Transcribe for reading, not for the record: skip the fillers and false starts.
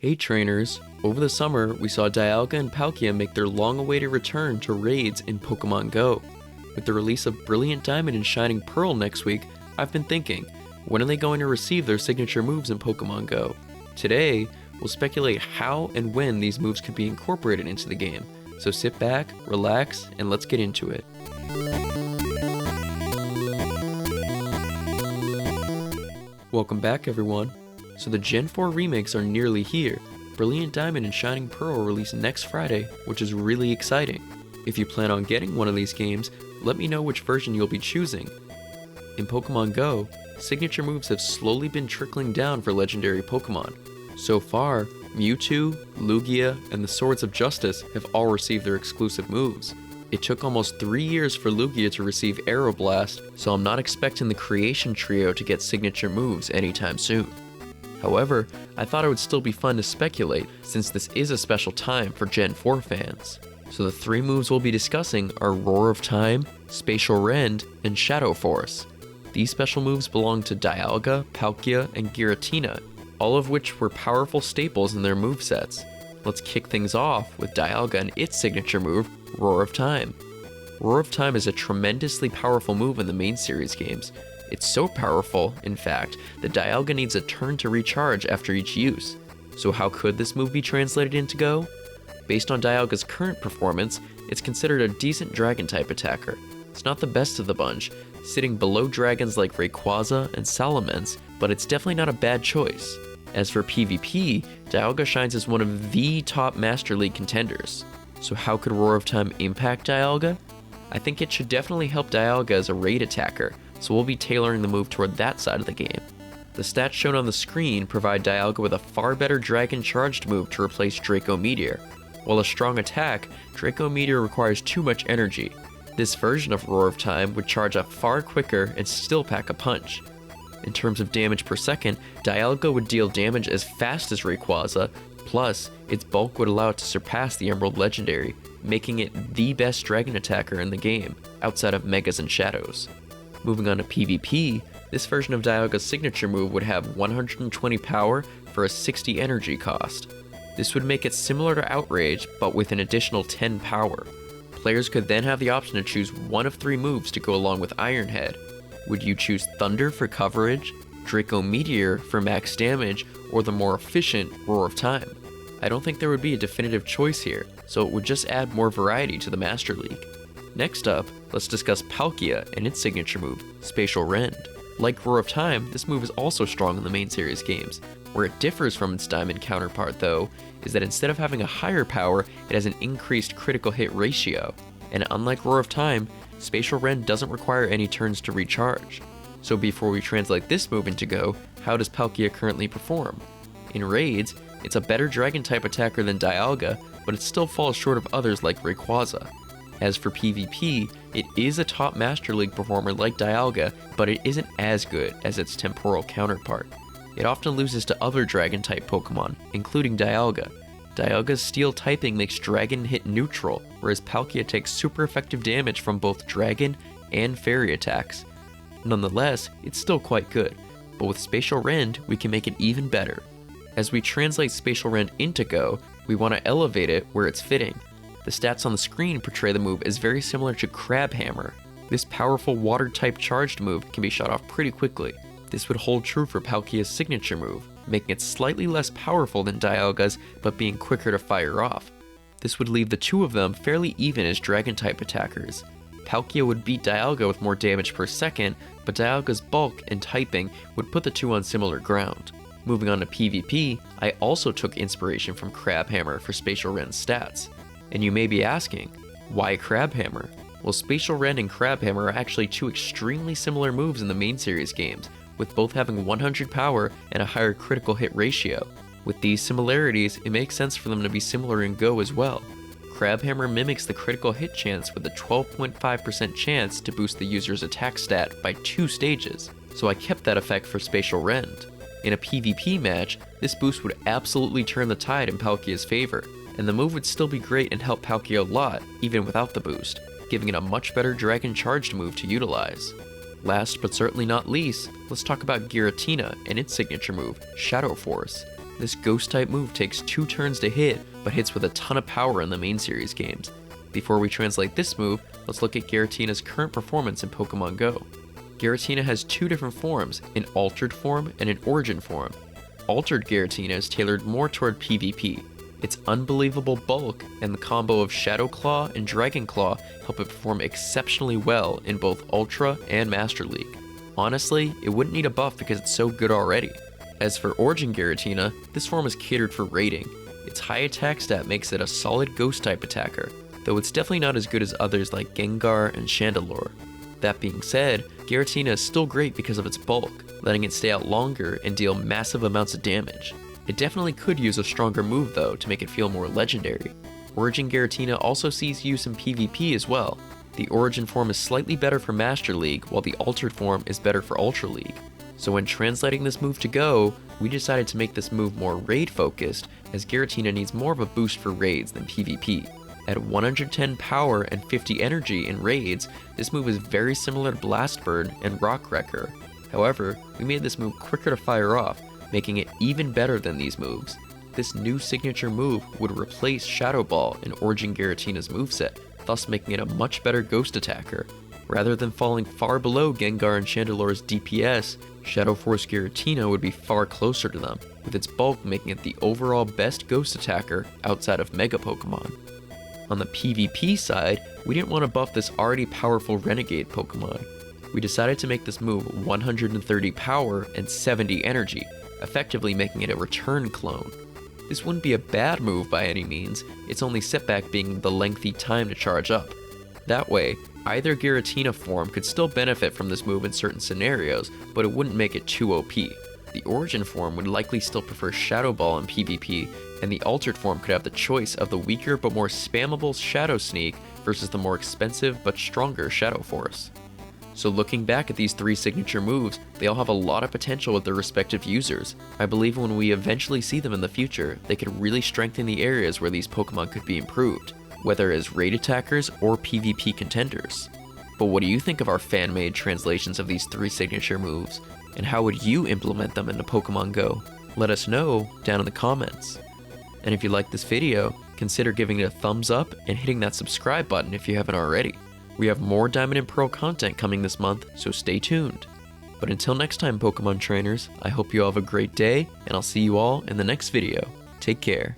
Hey trainers! Over the summer, we saw Dialga and Palkia make their long-awaited return to raids in Pokémon Go. With the release of Brilliant Diamond and Shining Pearl next week, I've been thinking, when are they going to receive their signature moves in Pokémon Go? Today, we'll speculate how and when these moves could be incorporated into the game. So sit back, relax, and let's get into it. Welcome back everyone. So the Gen 4 remakes are nearly here. Brilliant Diamond and Shining Pearl release next Friday, which is really exciting. If you plan on getting one of these games, let me know which version you'll be choosing. In Pokémon Go, signature moves have slowly been trickling down for legendary Pokémon. So far, Mewtwo, Lugia, and the Swords of Justice have all received their exclusive moves. It took almost 3 years for Lugia to receive Aeroblast, so I'm not expecting the Creation Trio to get signature moves anytime soon. However, I thought it would still be fun to speculate, since this is a special time for Gen 4 fans. So the 3 moves we'll be discussing are Roar of Time, Spatial Rend, and Shadow Force. These special moves belong to Dialga, Palkia, and Giratina, all of which were powerful staples in their movesets. Let's kick things off with Dialga and its signature move, Roar of Time. Roar of Time is a tremendously powerful move in the main series games. It's so powerful, in fact, that Dialga needs a turn to recharge after each use. So how could this move be translated into Go? Based on Dialga's current performance, it's considered a decent Dragon-type attacker. It's not the best of the bunch, sitting below dragons like Rayquaza and Salamence, but it's definitely not a bad choice. As for PvP, Dialga shines as one of the top Master League contenders. So how could Roar of Time impact Dialga? I think it should definitely help Dialga as a raid attacker, so we'll be tailoring the move toward that side of the game. The stats shown on the screen provide Dialga with a far better Dragon Charged move to replace Draco Meteor. While a strong attack, Draco Meteor requires too much energy. This version of Roar of Time would charge up far quicker and still pack a punch. In terms of damage per second, Dialga would deal damage as fast as Rayquaza, plus its bulk would allow it to surpass the Emerald Legendary, making it the best dragon attacker in the game, outside of Megas and Shadows. Moving on to PvP, this version of Dialga's signature move would have 120 power for a 60 energy cost. This would make it similar to Outrage, but with an additional 10 power. Players could then have the option to choose one of 3 moves to go along with Iron Head. Would you choose Thunder for coverage, Draco Meteor for max damage, or the more efficient Roar of Time? I don't think there would be a definitive choice here, so it would just add more variety to the Master League. Next up, let's discuss Palkia and its signature move, Spatial Rend. Like Roar of Time, this move is also strong in the main series games. Where it differs from its Diamond counterpart though, is that instead of having a higher power, it has an increased critical hit ratio. And unlike Roar of Time, Spatial Rend doesn't require any turns to recharge. So before we translate this move into Go, how does Palkia currently perform? In raids, it's a better Dragon-type attacker than Dialga, but it still falls short of others like Rayquaza. As for PvP, it is a top Master League performer like Dialga, but it isn't as good as its temporal counterpart. It often loses to other Dragon-type Pokemon, including Dialga. Dialga's Steel typing makes Dragon hit neutral, whereas Palkia takes super effective damage from both Dragon and Fairy attacks. Nonetheless, it's still quite good, but with Spatial Rend, we can make it even better. As we translate Spatial Rend into Go, we want to elevate it where it's fitting. The stats on the screen portray the move as very similar to Crab Hammer. This powerful water-type charged move can be shot off pretty quickly. This would hold true for Palkia's signature move, making it slightly less powerful than Dialga's, but being quicker to fire off. This would leave the two of them fairly even as Dragon-type attackers. Palkia would beat Dialga with more damage per second, but Dialga's bulk and typing would put the two on similar ground. Moving on to PvP, I also took inspiration from Crab Hammer for Spatial Rend's stats. And you may be asking, why Crab Hammer? Well, Spatial Rend and Crab Hammer are actually 2 extremely similar moves in the main series games, with both having 100 power and a higher critical hit ratio. With these similarities, it makes sense for them to be similar in Go as well. Crab Hammer mimics the critical hit chance with a 12.5% chance to boost the user's attack stat by 2 stages, so I kept that effect for Spatial Rend. In a PvP match, this boost would absolutely turn the tide in Palkia's favor, and the move would still be great and help Palkia a lot, even without the boost, giving it a much better Dragon Charged move to utilize. Last but certainly not least, let's talk about Giratina and its signature move, Shadow Force. This ghost type move takes 2 turns to hit, but hits with a ton of power in the main series games. Before we translate this move, let's look at Giratina's current performance in Pokemon Go. Giratina has 2 different forms, an altered form and an origin form. Altered Giratina is tailored more toward PvP. Its unbelievable bulk and the combo of Shadow Claw and Dragon Claw help it perform exceptionally well in both Ultra and Master League. Honestly, it wouldn't need a buff because it's so good already. As for Origin Giratina, this form is catered for raiding. Its high attack stat makes it a solid ghost type attacker, though it's definitely not as good as others like Gengar and Chandelure. That being said, Giratina is still great because of its bulk, letting it stay out longer and deal massive amounts of damage. It definitely could use a stronger move though to make it feel more legendary. Origin Giratina also sees use in PvP as well. The Origin form is slightly better for Master League, while the Altered form is better for Ultra League. So when translating this move to Go, we decided to make this move more raid focused, as Giratina needs more of a boost for raids than PvP. At 110 power and 50 energy in raids, this move is very similar to Blast Bird and Rock Wrecker. However, we made this move quicker to fire off, making it even better than these moves. This new signature move would replace Shadow Ball in Origin Giratina's moveset, thus making it a much better ghost attacker. Rather than falling far below Gengar and Chandelure's DPS, Shadow Force Giratina would be far closer to them, with its bulk making it the overall best ghost attacker outside of Mega Pokemon. On the PvP side, we didn't want to buff this already powerful Renegade Pokemon. We decided to make this move 130 power and 70 energy, effectively making it a return clone. This wouldn't be a bad move by any means, its only setback being the lengthy time to charge up. That way, either Giratina form could still benefit from this move in certain scenarios, but it wouldn't make it too OP. The Origin form would likely still prefer Shadow Ball in PvP, and the Altered form could have the choice of the weaker but more spammable Shadow Sneak versus the more expensive but stronger Shadow Force. So looking back at these 3 signature moves, they all have a lot of potential with their respective users. I believe when we eventually see them in the future, they could really strengthen the areas where these Pokemon could be improved, whether as raid attackers or PvP contenders. But what do you think of our fan-made translations of these 3 signature moves? And how would you implement them into Pokemon Go? Let us know down in the comments. And if you like this video, consider giving it a thumbs up and hitting that subscribe button if you haven't already. We have more Diamond and Pearl content coming this month, so stay tuned. But until next time, Pokemon trainers, I hope you all have a great day, and I'll see you all in the next video. Take care.